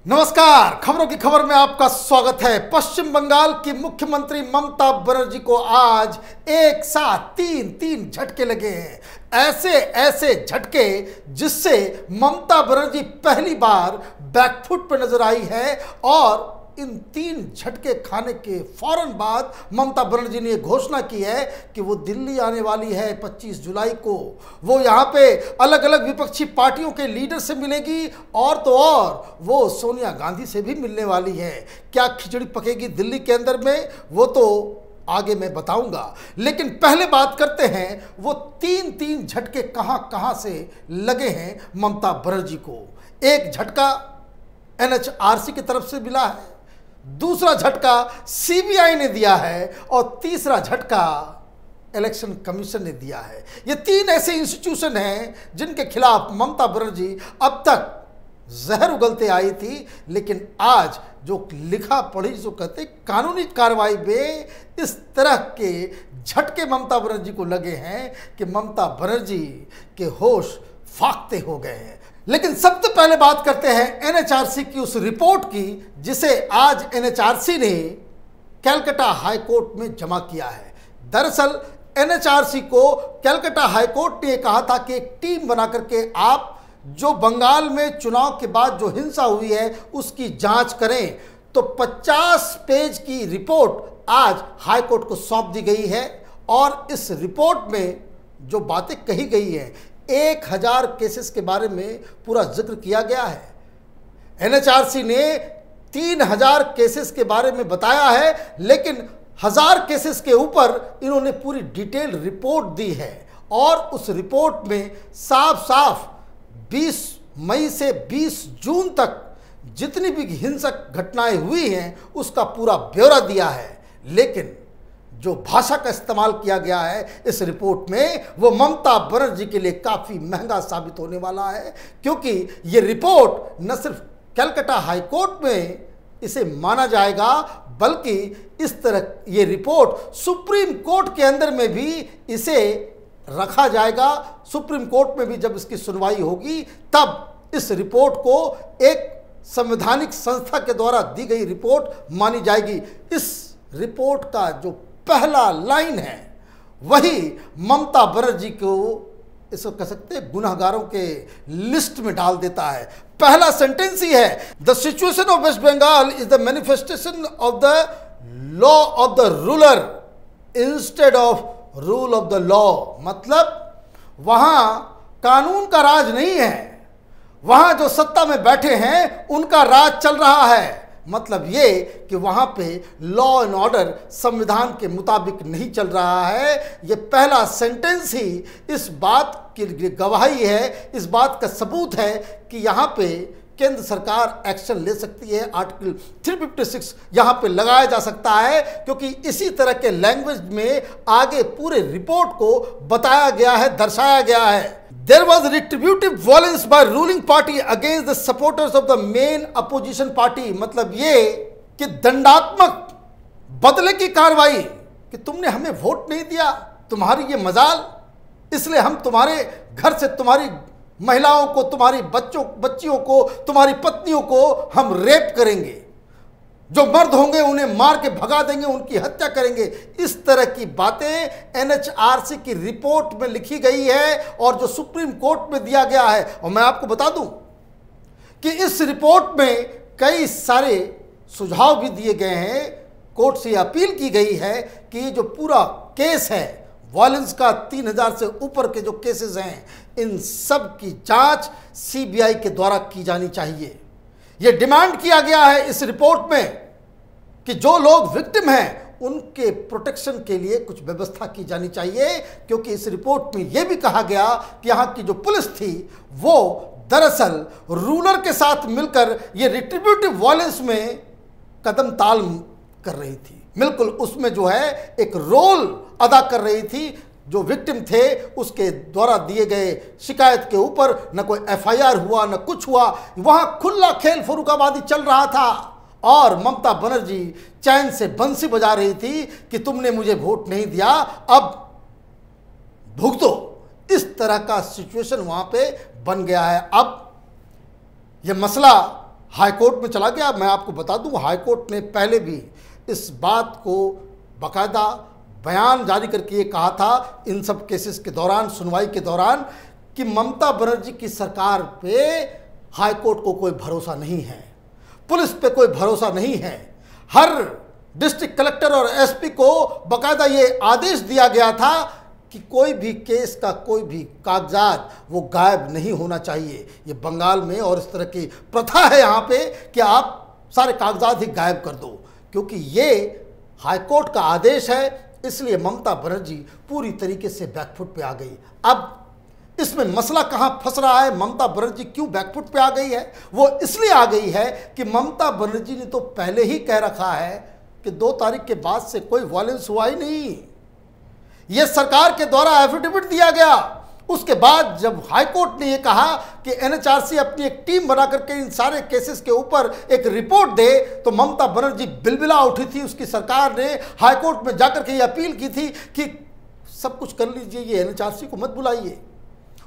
नमस्कार, खबरों की खबर में आपका स्वागत है। पश्चिम बंगाल की मुख्यमंत्री ममता बनर्जी को आज एक साथ तीन झटके लगे हैं। ऐसे ऐसे झटके जिससे ममता बनर्जी पहली बार बैकफुट पर नजर आई है और इन तीन झटके खाने के फौरन बाद ममता बनर्जी ने घोषणा की है कि वो दिल्ली आने वाली है 25 जुलाई को। वो यहाँ पे अलग अलग विपक्षी पार्टियों के लीडर से मिलेगी और तो और वो सोनिया गांधी से भी मिलने वाली है। क्या खिचड़ी पकेगी दिल्ली के अंदर में, वो तो आगे मैं बताऊंगा। लेकिन पहले बात करते हैं वो तीन झटके कहां से लगे हैं ममता बनर्जी को। एक झटका NHRC की तरफ से मिला है, दूसरा झटका CBI ने दिया है और तीसरा झटका इलेक्शन कमीशन ने दिया है। ये तीन ऐसे इंस्टीट्यूशन हैं जिनके खिलाफ ममता बनर्जी अब तक जहर उगलते आई थी, लेकिन आज जो लिखा पढ़ी जो कहते कानूनी कार्रवाई में इस तरह के झटके ममता बनर्जी को लगे हैं कि ममता बनर्जी के होश फाख्ते हो गए हैं। लेकिन सबसे पहले बात करते हैं NHRC की उस रिपोर्ट की जिसे आज NHRC ने कलकत्ता हाई कोर्ट में जमा किया है। दरअसल NHRC को कलकत्ता हाई कोर्ट ने कहा था कि एक टीम बना करके आप जो बंगाल में चुनाव के बाद जो हिंसा हुई है उसकी जांच करें। तो 50 पेज की रिपोर्ट आज हाई कोर्ट को सौंप दी गई है और इस रिपोर्ट में जो बातें कही गई हैं 1000 केसेस के बारे में पूरा जिक्र किया गया है। NHRC ने 3000 केसेस के बारे में बताया है, लेकिन 1000 केसेस के ऊपर इन्होंने पूरी डिटेल रिपोर्ट दी है और उस रिपोर्ट में साफ 20 मई से 20 जून तक जितनी भी हिंसक घटनाएं हुई हैं उसका पूरा ब्यौरा दिया है। लेकिन जो भाषा का इस्तेमाल किया गया है इस रिपोर्ट में वो ममता बनर्जी के लिए काफ़ी महंगा साबित होने वाला है, क्योंकि ये रिपोर्ट न सिर्फ कलकत्ता हाई कोर्ट में इसे माना जाएगा बल्कि इस तरह ये रिपोर्ट सुप्रीम कोर्ट के अंदर में भी इसे रखा जाएगा। सुप्रीम कोर्ट में भी जब इसकी सुनवाई होगी तब इस रिपोर्ट को एक संवैधानिक संस्था के द्वारा दी गई रिपोर्ट मानी जाएगी। इस रिपोर्ट का जो पहला लाइन है वही ममता बनर्जी को इसको कह सकते हैं गुनहगारों के लिस्ट में डाल देता है। पहला सेंटेंस ही है, the situation of West Bengal is the manifestation of the law of the ruler instead of rule of the law. मतलब वहां कानून का राज नहीं है, वहां जो सत्ता में बैठे हैं उनका राज चल रहा है। मतलब ये कि वहाँ पे लॉ एंड ऑर्डर संविधान के मुताबिक नहीं चल रहा है। ये पहला सेंटेंस ही इस बात की गवाही है, इस बात का सबूत है कि यहाँ पे केंद्र सरकार एक्शन ले सकती है। आर्टिकल 356 यहाँ पे लगाया जा सकता है, क्योंकि इसी तरह के लैंग्वेज में आगे पूरे रिपोर्ट को बताया गया है, दर्शाया गया है। There was retributive violence by ruling party against the supporters of the main opposition party। मतलब ये कि दंडात्मक बदले की कार्रवाई कि तुमने हमें वोट नहीं दिया, तुम्हारी ये मजाल, इसलिए हम तुम्हारे घर से तुम्हारी महिलाओं को, तुम्हारी बच्चियों को, तुम्हारी पत्नियों को हम रेप करेंगे, जो मर्द होंगे उन्हें मार के भगा देंगे, उनकी हत्या करेंगे। इस तरह की बातें NHRC की रिपोर्ट में लिखी गई है और जो सुप्रीम कोर्ट में दिया गया है। और मैं आपको बता दूं कि इस रिपोर्ट में कई सारे सुझाव भी दिए गए हैं। कोर्ट से अपील की गई है कि जो पूरा केस है वायलेंस का 3000 से ऊपर के जो केसेस हैं इन सब की जांच CBI के द्वारा की जानी चाहिए। यह डिमांड किया गया है इस रिपोर्ट में कि जो लोग विक्टिम हैं उनके प्रोटेक्शन के लिए कुछ व्यवस्था की जानी चाहिए, क्योंकि इस रिपोर्ट में यह भी कहा गया कि यहाँ की जो पुलिस थी वो दरअसल रूलर के साथ मिलकर ये रिट्रीब्यूटिव वायलेंस में कदम ताल कर रही थी। बिल्कुल उसमें जो है एक रोल अदा कर रही थी। जो विक्टिम थे उसके द्वारा दिए गए शिकायत के ऊपर न कोई FIR हुआ न कुछ हुआ। वहां खुला खेल फर्रुखाबादी चल रहा था और ममता बनर्जी चैन से बंसी बजा रही थी कि तुमने मुझे वोट नहीं दिया, अब भुगतो। इस तरह का सिचुएशन वहां पे बन गया है। अब यह मसला हाईकोर्ट में चला गया। मैं आपको बता दूं, हाईकोर्ट ने पहले भी इस बात को बाकायदा बयान जारी करके ये कहा था इन सब केसेस के दौरान, सुनवाई के दौरान, कि ममता बनर्जी की सरकार पे हाईकोर्ट को कोई भरोसा नहीं है, पुलिस पे कोई भरोसा नहीं है। हर डिस्ट्रिक्ट कलेक्टर और एसपी को बाकायदा ये आदेश दिया गया था कि कोई भी केस का कोई भी कागजात वो गायब नहीं होना चाहिए। ये बंगाल में और इस तरह की प्रथा है यहाँ पे कि आप सारे कागजात ही गायब कर दो, क्योंकि ये हाईकोर्ट का आदेश है। इसलिए ममता बनर्जी पूरी तरीके से बैकफुट पे आ गई। अब इसमें मसला कहाँ फंस रहा है, ममता बनर्जी क्यों बैकफुट पे आ गई है? वो इसलिए आ गई है कि ममता बनर्जी ने तो पहले ही कह रखा है कि 2 तारीख के बाद से कोई वायलेंस हुआ ही नहीं। यह सरकार के द्वारा एफिडेविट दिया गया। उसके बाद जब हाईकोर्ट ने यह कहा कि एनएचआरसी अपनी एक टीम बना करके इन सारे केसेस के ऊपर एक रिपोर्ट दे, तो ममता बनर्जी बिलबिला उठी थी। उसकी सरकार ने हाईकोर्ट में जाकर के ये अपील की थी कि सब कुछ कर लीजिए, ये एनएचआरसी को मत बुलाइए,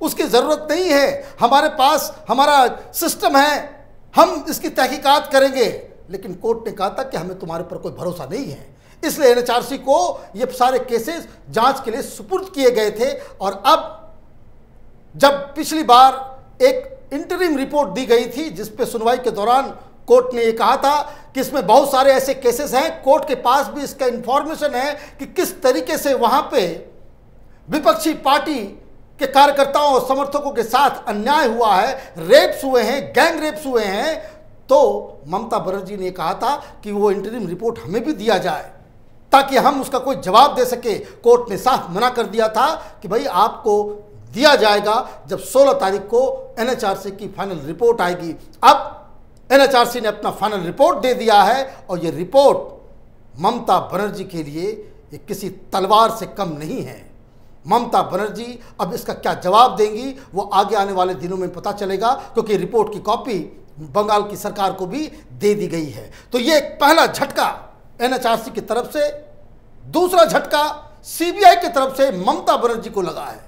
उसकी ज़रूरत नहीं है, हमारे पास हमारा सिस्टम है, हम इसकी तहकीकात करेंगे। लेकिन कोर्ट ने कहा था कि हमें तुम्हारे पर कोई भरोसा नहीं है, इसलिए एनएचआरसी को ये सारे केसेस जांच के लिए सुपुर्द किए गए थे। और अब जब पिछली बार एक इंटरिम रिपोर्ट दी गई थी जिस पे सुनवाई के दौरान कोर्ट ने ये कहा था कि इसमें बहुत सारे ऐसे केसेस हैं, कोर्ट के पास भी इसका इंफॉर्मेशन है कि किस तरीके से वहां पे विपक्षी पार्टी के कार्यकर्ताओं और समर्थकों के साथ अन्याय हुआ है, रेप्स हुए हैं, गैंग रेप्स हुए हैं। तो ममता बनर्जी ने कहा था कि वो इंटरिम रिपोर्ट हमें भी दिया जाए ताकि हम उसका कोई जवाब दे सके। कोर्ट ने साफ मना कर दिया था कि भाई आपको दिया जाएगा जब 16 तारीख को एनएचआरसी की फाइनल रिपोर्ट आएगी। अब एनएचआरसी ने अपना फाइनल रिपोर्ट दे दिया है और ये रिपोर्ट ममता बनर्जी के लिए ये किसी तलवार से कम नहीं है। ममता बनर्जी अब इसका क्या जवाब देंगी वो आगे आने वाले दिनों में पता चलेगा, क्योंकि रिपोर्ट की कॉपी बंगाल की सरकार को भी दे दी गई है। तो ये एक पहला झटका एनएचआरसी की तरफ से। दूसरा झटका सीबीआई की तरफ से ममता बनर्जी को लगा है।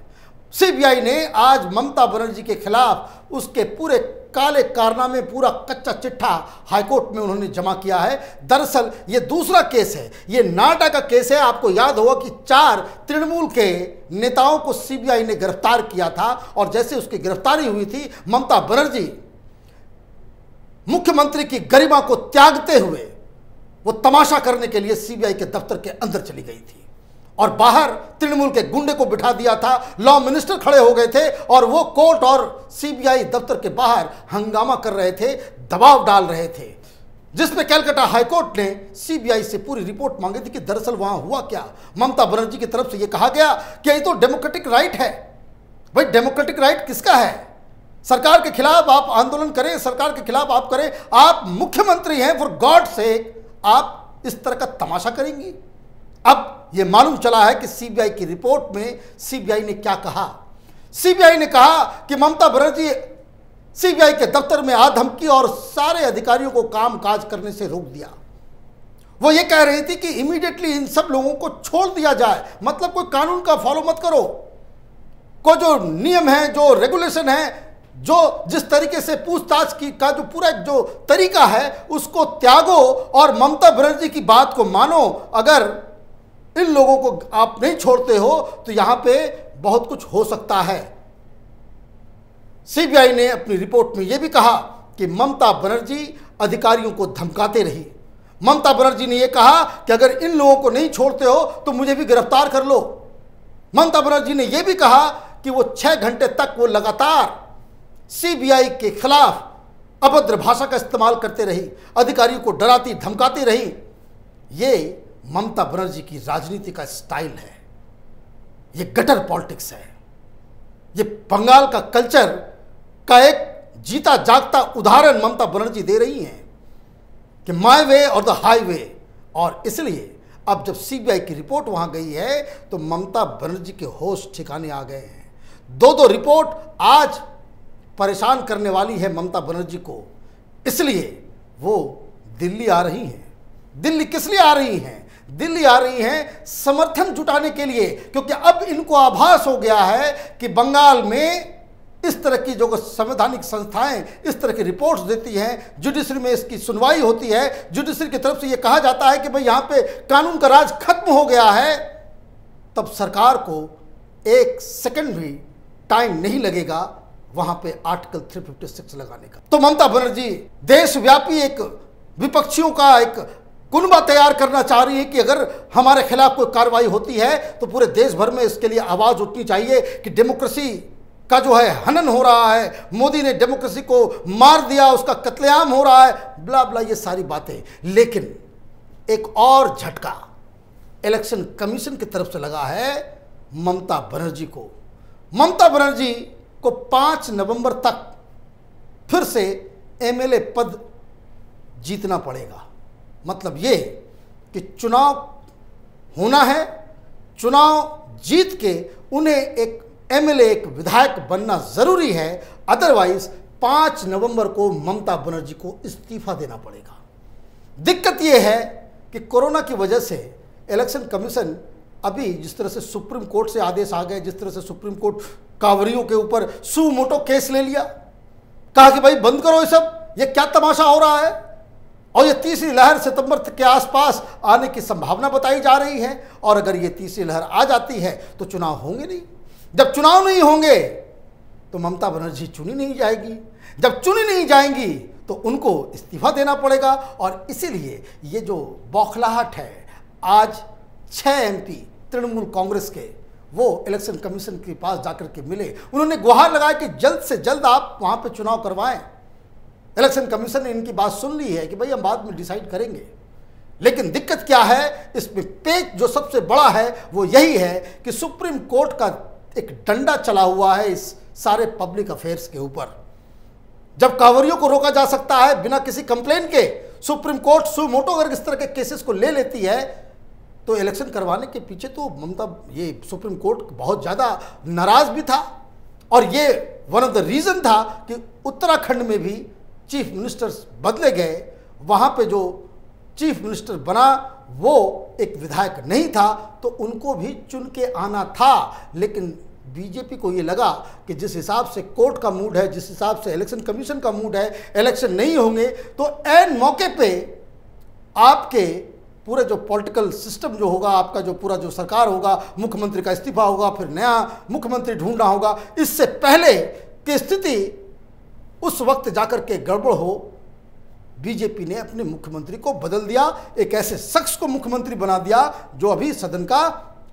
सीबीआई ने आज ममता बनर्जी के खिलाफ उसके पूरे काले कारनामे, पूरा कच्चा चिट्ठा हाईकोर्ट में उन्होंने जमा किया है। दरअसल ये दूसरा केस है, ये नाडा का केस है। आपको याद होगा कि 4 तृणमूल के नेताओं को सीबीआई ने गिरफ्तार किया था और जैसे उसकी गिरफ्तारी हुई थी, ममता बनर्जी मुख्यमंत्री की गरिमा को त्यागते हुए वो तमाशा करने के लिए सीबीआई के दफ्तर के अंदर चली गई थी और बाहर तृणमूल के गुंडे को बिठा दिया था। लॉ मिनिस्टर खड़े हो गए थे और वो कोर्ट और सीबीआई दफ्तर के बाहर हंगामा कर रहे थे, दबाव डाल रहे थे, जिसमें कलकत्ता हाईकोर्ट ने सीबीआई से पूरी रिपोर्ट मांगी थी कि दरअसल वहां हुआ क्या। ममता बनर्जी की तरफ से यह कहा गया कि ये तो डेमोक्रेटिक राइट है। भाई डेमोक्रेटिक राइट किसका है? सरकार के खिलाफ आप आंदोलन करें, सरकार के खिलाफ आप करें, आप मुख्यमंत्री हैं, फॉर गॉड सेक आप इस तरह का तमाशा करेंगी। अब यह मालूम चला है कि सीबीआई की रिपोर्ट में सीबीआई ने क्या कहा। सीबीआई ने कहा कि ममता बनर्जी सीबीआई के दफ्तर में आ धमकी और सारे अधिकारियों को काम काज करने से रोक दिया। वो ये कह रही थी कि इमीडिएटली इन सब लोगों को छोड़ दिया जाए, मतलब कोई कानून का फॉलो मत करो, कोई जो नियम है, जो रेगुलेशन है, जो जिस तरीके से पूछताछ की का जो पूरा जो तरीका है उसको त्यागो और ममता बनर्जी की बात को मानो। अगर इन लोगों को आप नहीं छोड़ते हो तो यहां पे बहुत कुछ हो सकता है। सीबीआई ने अपनी रिपोर्ट में यह भी कहा कि ममता बनर्जी अधिकारियों को धमकाते रही। ममता बनर्जी ने यह कहा कि अगर इन लोगों को नहीं छोड़ते हो तो मुझे भी गिरफ्तार कर लो। ममता बनर्जी ने यह भी कहा कि वो 6 घंटे तक वो लगातार सीबीआई के खिलाफ अभद्र भाषा का इस्तेमाल करते रही, अधिकारियों को डराती धमकाती रही। ये ममता बनर्जी की राजनीति का स्टाइल है, ये गटर पॉलिटिक्स है, ये बंगाल का कल्चर का एक जीता जागता उदाहरण ममता बनर्जी दे रही हैं कि माय वे और द हाईवे। और इसलिए अब जब सीबीआई की रिपोर्ट वहां गई है तो ममता बनर्जी के होश ठिकाने आ गए हैं। 2-2 रिपोर्ट आज परेशान करने वाली है ममता बनर्जी को, इसलिए वो दिल्ली आ रही हैं। दिल्ली किस लिए आ रही हैं? दिल्ली आ रही हैं समर्थन जुटाने के लिए, क्योंकि अब इनको आभास हो गया है कि बंगाल में इस तरह की जो संवैधानिक संस्थाएं इस तरह की रिपोर्ट्स देती हैं, जुडिशरी में इसकी सुनवाई होती है, जुडिशरी की तरफ से ये कहा जाता है कि भाई यहाँ पे कानून का राज खत्म हो गया है, तब सरकार को एक सेकंड भी टाइम नहीं लगेगा वहां पे आर्टिकल 356 लगाने का। तो ममता बनर्जी देशव्यापी एक विपक्षियों का एक कुनबा तैयार करना चाह रही है कि अगर हमारे खिलाफ कोई कार्रवाई होती है तो पूरे देश भर में इसके लिए आवाज उठनी चाहिए कि डेमोक्रेसी का जो है हनन हो रहा है, मोदी ने डेमोक्रेसी को मार दिया, उसका कत्लेआम हो रहा है, ब्ला ब्ला, ये सारी बातें। लेकिन एक और झटका इलेक्शन कमीशन की तरफ से लगा है ममता बनर्जी को। ममता बनर्जी को 5 नवंबर तक फिर से एमएलए पद जीतना पड़ेगा। मतलब ये कि चुनाव होना है, चुनाव जीत के उन्हें एक एमएलए, एक विधायक बनना जरूरी है, अदरवाइज 5 नवंबर को ममता बनर्जी को इस्तीफा देना पड़ेगा। दिक्कत यह है कि कोरोना की वजह से इलेक्शन कमीशन अभी जिस तरह से सुप्रीम कोर्ट से आदेश आ गए, जिस तरह से सुप्रीम कोर्ट कांवरियों के ऊपर सू मोटो केस ले लिया, कहा कि भाई बंद करो ये सब, ये क्या तमाशा हो रहा है। और ये तीसरी लहर सितंबर के आसपास आने की संभावना बताई जा रही है, और अगर ये तीसरी लहर आ जाती है तो चुनाव होंगे नहीं। जब चुनाव नहीं होंगे तो ममता बनर्जी चुनी नहीं जाएगी, जब चुनी नहीं जाएंगी तो उनको इस्तीफा देना पड़ेगा। और इसीलिए ये जो बौखलाहट है, आज 6 एमपी तृणमूल कांग्रेस के वो इलेक्शन कमीशन के पास जाकर के मिले, उन्होंने गुहार लगाया कि जल्द से जल्द आप वहां पे चुनाव करवाएं। इलेक्शन कमीशन ने इनकी बात सुन ली है कि भाई हम बाद में डिसाइड करेंगे। लेकिन दिक्कत क्या है, इसमें पेच जो सबसे बड़ा है वो यही है कि सुप्रीम कोर्ट का एक डंडा चला हुआ है इस सारे पब्लिक अफेयर्स के ऊपर। जब कांवरियों को रोका जा सकता है बिना किसी कंप्लेन के, सुप्रीम कोर्ट सू मोटो अगर इस तरह के केसेस को ले लेती है, तो इलेक्शन करवाने के पीछे तो ममता, ये सुप्रीम कोर्ट बहुत ज़्यादा नाराज भी था। और ये वन ऑफ द रीज़न था कि उत्तराखंड में भी चीफ मिनिस्टर्स बदले गए, वहाँ पे जो चीफ मिनिस्टर बना वो एक विधायक नहीं था, तो उनको भी चुन के आना था। लेकिन बीजेपी को ये लगा कि जिस हिसाब से कोर्ट का मूड है, जिस हिसाब से इलेक्शन कमीशन का मूड है, इलेक्शन नहीं होंगे तो ऐन मौके पे आपके पूरे जो पॉलिटिकल सिस्टम जो होगा, आपका जो पूरा जो सरकार होगा, मुख्यमंत्री का इस्तीफा होगा, फिर नया मुख्यमंत्री ढूंढना होगा। इससे पहले की स्थिति उस वक्त जाकर के गड़बड़ हो, बीजेपी ने अपने मुख्यमंत्री को बदल दिया, एक ऐसे शख्स को मुख्यमंत्री बना दिया जो अभी सदन का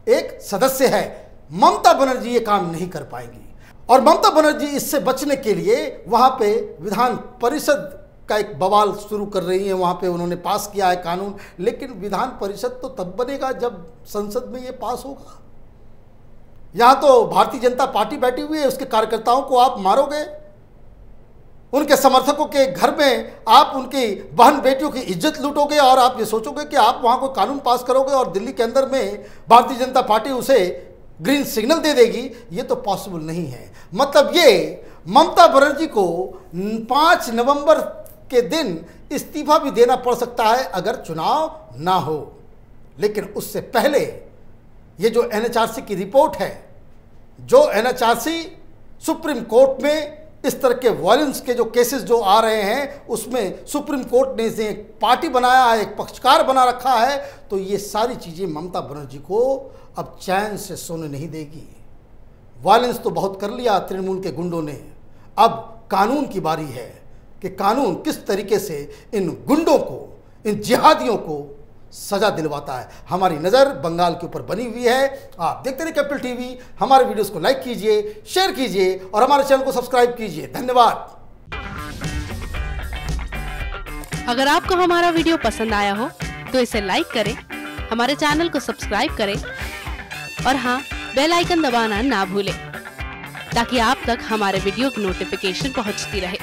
एक सदस्य है। ममता बनर्जी ये काम नहीं कर पाएंगी, और ममता बनर्जी इससे बचने के लिए वहां पे विधान परिषद का एक बवाल शुरू कर रही है। वहां पे उन्होंने पास किया है कानून, लेकिन विधान परिषद तो तब बनेगा जब संसद में ये पास होगा। यहां तो भारतीय जनता पार्टी बैठी हुई है, उसके कार्यकर्ताओं को आप मारोगे, उनके समर्थकों के घर में आप उनकी बहन बेटियों की इज्जत लूटोगे, और आप ये सोचोगे कि आप वहां कोई कानून पास करोगे और दिल्ली के अंदर में भारतीय जनता पार्टी उसे ग्रीन सिग्नल दे देगी। ये तो पॉसिबल नहीं है। मतलब ये ममता बनर्जी को 5 नवंबर के दिन इस्तीफा भी देना पड़ सकता है अगर चुनाव ना हो। लेकिन उससे पहले ये जो एनएचआरसी की रिपोर्ट है, जो एनएचआरसी सुप्रीम कोर्ट में इस तरह के वायलेंस के जो केसेस जो आ रहे हैं, उसमें सुप्रीम कोर्ट ने इसे एक पार्टी बनाया है, एक पक्षकार बना रखा है। तो ये सारी चीज़ें ममता बनर्जी को अब चैन से सोने नहीं देगी। वायलेंस तो बहुत कर लिया तृणमूल के गुंडों ने, अब कानून की बारी है कि कानून किस तरीके से इन गुंडों को, इन जिहादियों को सजा दिलवाता है। हमारी नज़र बंगाल के ऊपर बनी हुई है। आप देखते रहिए कैपिटल टीवी। हमारे वीडियोस को लाइक कीजिए, शेयर कीजिए और हमारे चैनल को सब्सक्राइब कीजिए। धन्यवाद। अगर आपको हमारा वीडियो पसंद आया हो तो इसे लाइक करें, हमारे चैनल को सब्सक्राइब करें और हाँ, बेल आइकन दबाना ना भूलें ताकि आप तक हमारे वीडियो की नोटिफिकेशन पहुंचती रहे।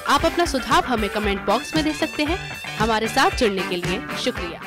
आप अपना सुझाव हमें कमेंट बॉक्स में दे सकते हैं। हमारे साथ जुड़ने के लिए शुक्रिया।